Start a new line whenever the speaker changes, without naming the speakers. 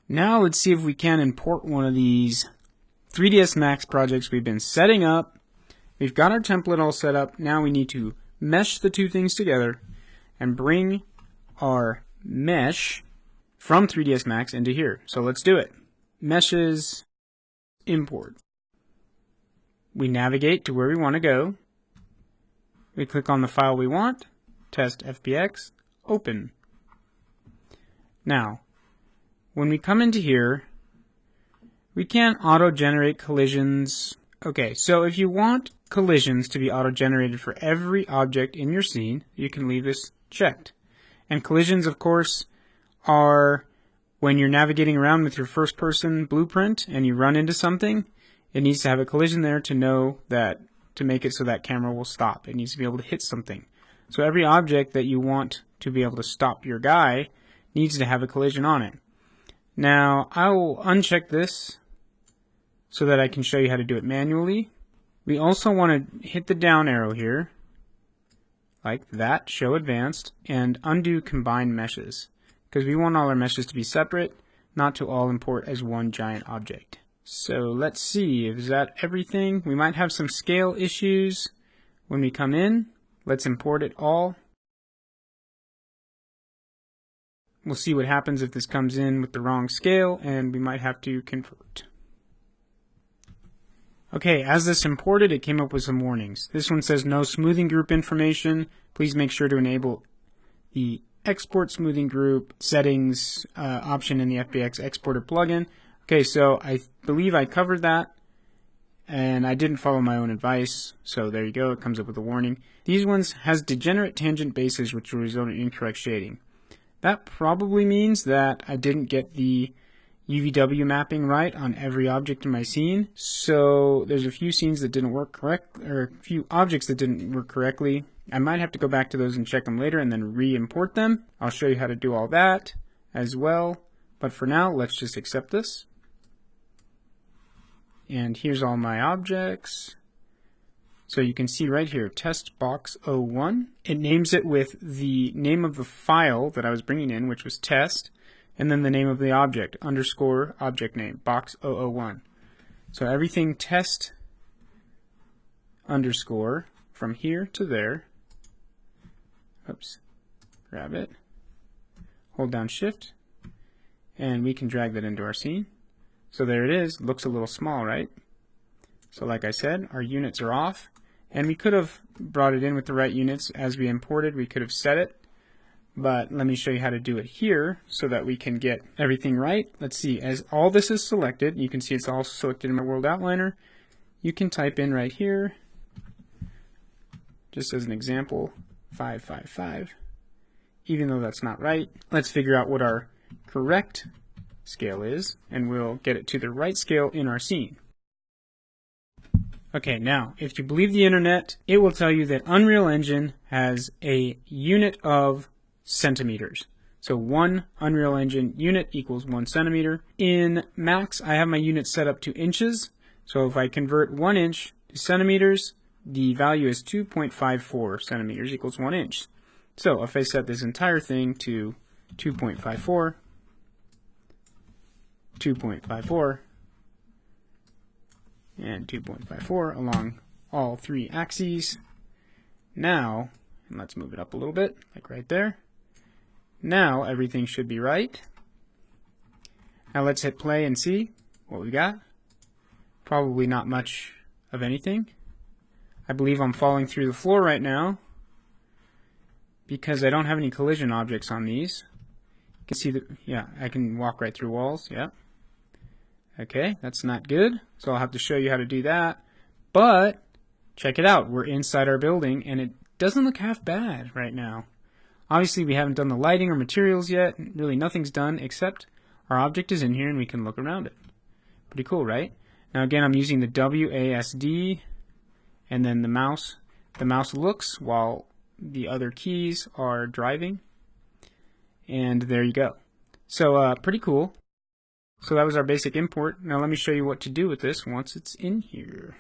Now let's see if we can import one of these 3ds Max projects we've been setting up. We've got our template all set up. Now we need to mesh the two things together and bring our mesh from 3ds Max into here. So let's do it. Meshes, import. We navigate to where we want to go. We click on the file we want, test FBX, open. Now, when we come into here, we can't auto-generate collisions. Okay, so if you want collisions to be auto-generated for every object in your scene, you can leave this checked. And collisions, of course, are when you're navigating around with your first-person blueprint and you run into something, it needs to have a collision there to know that, to make it so that camera will stop. It needs to be able to hit something. So every object that you want to be able to stop your guy needs to have a collision on it. Now, I will uncheck this so that I can show you how to do it manually. We also want to hit the down arrow here, like that, show advanced, and undo combine meshes, because we want all our meshes to be separate, not to all import as one giant object. So let's see, is that everything? We might have some scale issues when we come in. Let's import it all. We'll see what happens if this comes in with the wrong scale, and we might have to convert. Okay, as this imported, it came up with some warnings. This one says no smoothing group information. Please make sure to enable the export smoothing group settings option in the FBX exporter plugin. Okay, so I believe I covered that, and I didn't follow my own advice, so there you go, it comes up with a warning. These ones has degenerate tangent bases, which will result in incorrect shading. That probably means that I didn't get the UVW mapping right on every object in my scene. So there's a few scenes that didn't work correct, or a few objects that didn't work correctly. I might have to go back to those and check them later and then re-import them. I'll show you how to do all that as well. But for now, let's just accept this. And here's all my objects. So you can see right here, test box 01. It names it with the name of the file that I was bringing in, which was test, and then the name of the object, underscore object name, box 001. So everything test underscore from here to there. Oops, grab it, hold down shift, and we can drag that into our scene. So there it is, looks a little small, right? So like I said, our units are off, and we could have brought it in with the right units as we imported. We could have set it, but let me show you how to do it here so that we can get everything right. Let's see, as all this is selected, you can see it's all selected in my world outliner. You can type in right here, just as an example, 555. Even though that's not right, let's figure out what our correct scale is, and we'll get it to the right scale in our scene. Okay, now, if you believe the internet, it will tell you that Unreal Engine has a unit of centimeters. So one Unreal Engine unit equals 1 centimeter. In Max, I have my unit set up to inches. So if I convert 1 inch to centimeters, the value is 2.54 centimeters equals 1 inch. So if I set this entire thing to 2.54, 2.54, and 2.54 along all three axes. Now, and let's move it up a little bit, like right there. Now everything should be right. Now let's hit play and see what we got. Probably not much of anything. I believe I'm falling through the floor right now because I don't have any collision objects on these. You can see that, yeah, I can walk right through walls, yeah. Okay, that's not good, so I'll have to show you how to do that. But check it out, we're inside our building and it doesn't look half bad right now. Obviously we haven't done the lighting or materials yet, really nothing's done except our object is in here and we can look around it. Pretty cool, right? Now again, I'm using the WASD and then the mouse. The mouse looks while the other keys are driving. And there you go. So pretty cool. So that was our basic import. Now let me show you what to do with this once it's in here.